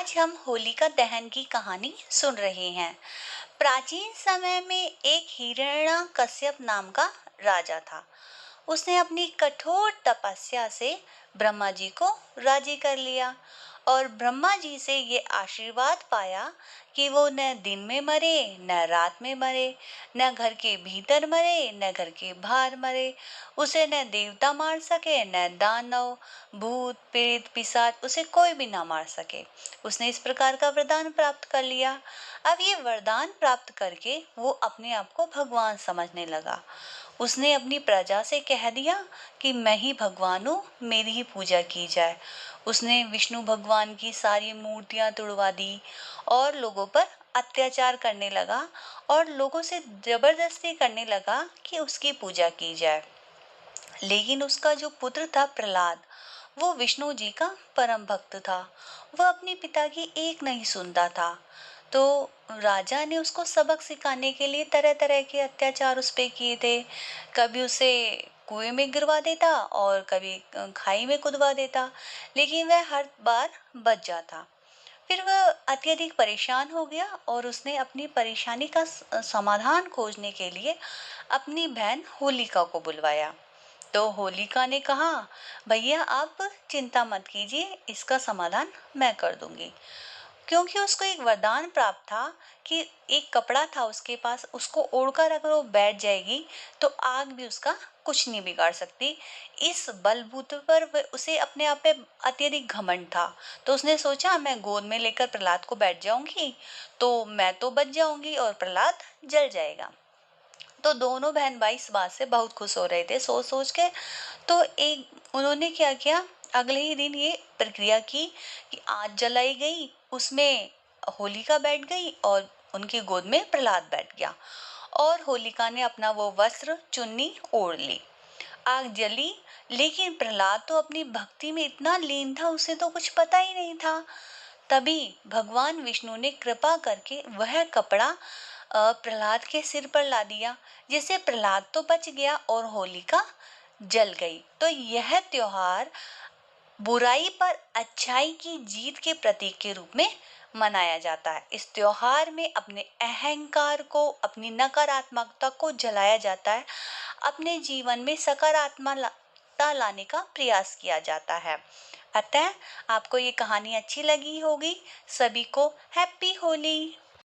आज हम होलिका दहन की कहानी सुन रहे हैं। प्राचीन समय में एक हिरण्यकश्यप नाम का राजा था। उसने अपनी कठोर तपस्या से ब्रह्मा जी को राजी कर लिया और ब्रह्मा जी से ये आशीर्वाद पाया कि वो न दिन में मरे न रात में मरे, न घर के भीतर मरे न घर के बाहर मरे। उसे न देवता मार सके न दानव, भूत प्रेत पिशाच उसे कोई भी ना मार सके। उसने इस प्रकार का वरदान प्राप्त कर लिया। अब ये वरदान प्राप्त करके वो अपने आप को भगवान समझने लगा। उसने अपनी प्रजा से कह दिया कि मैं ही भगवान हूँ, मेरी ही पूजा की जाए। उसने विष्णु भगवान की सारी मूर्तियां तुड़वा दी और लोगों पर अत्याचार करने लगा और लोगों से जबरदस्ती करने लगा कि उसकी पूजा की जाए। लेकिन उसका जो पुत्र था प्रहलाद, वो विष्णु जी का परम भक्त था। वह अपने पिता की एक नहीं सुनता था। तो राजा ने उसको सबक सिखाने के लिए तरह तरह के अत्याचार उस पे किए थे। कभी उसे कुएं में गिरवा देता और कभी खाई में कुदवा देता, लेकिन वह हर बार बच जाता। फिर वह अत्यधिक परेशान हो गया और उसने अपनी परेशानी का समाधान खोजने के लिए अपनी बहन होलिका को बुलवाया। तो होलिका ने कहा, भैया आप चिंता मत कीजिए, इसका समाधान मैं कर दूंगी। क्योंकि उसको एक वरदान प्राप्त था कि एक कपड़ा था उसके पास, उसको ओढ़कर अगर वो बैठ जाएगी तो आग भी उसका कुछ नहीं बिगाड़ सकती। इस बलबूते पर उसे अपने आप पे अत्यधिक घमंड था। तो उसने सोचा मैं गोद में लेकर प्रहलाद को बैठ जाऊंगी तो मैं तो बच जाऊंगी और प्रहलाद जल जाएगा। तो दोनों बहन भाई इस बात से बहुत खुश हो रहे थे सोच सोच के। तो एक उन्होंने क्या किया, अगले ही दिन ये प्रक्रिया की कि आज जलाई गई, उसमें होलिका बैठ गई और उनकी गोद में प्रहलाद बैठ गया और होलिका ने अपना वो वस्त्र चुन्नी ओढ़ ली। आग जली, लेकिन प्रहलाद तो अपनी भक्ति में इतना लीन था, उसे तो कुछ पता ही नहीं था। तभी भगवान विष्णु ने कृपा करके वह कपड़ा प्रहलाद के सिर पर ला दिया, जिससे प्रहलाद तो बच गया और होलिका जल गई। तो यह त्योहार बुराई पर अच्छाई की जीत के प्रतीक के रूप में मनाया जाता है। इस त्योहार में अपने अहंकार को, अपनी नकारात्मकता को जलाया जाता है। अपने जीवन में सकारात्मकता लाने का प्रयास किया जाता है। अतः आपको ये कहानी अच्छी लगी होगी। सभी को हैप्पी होली।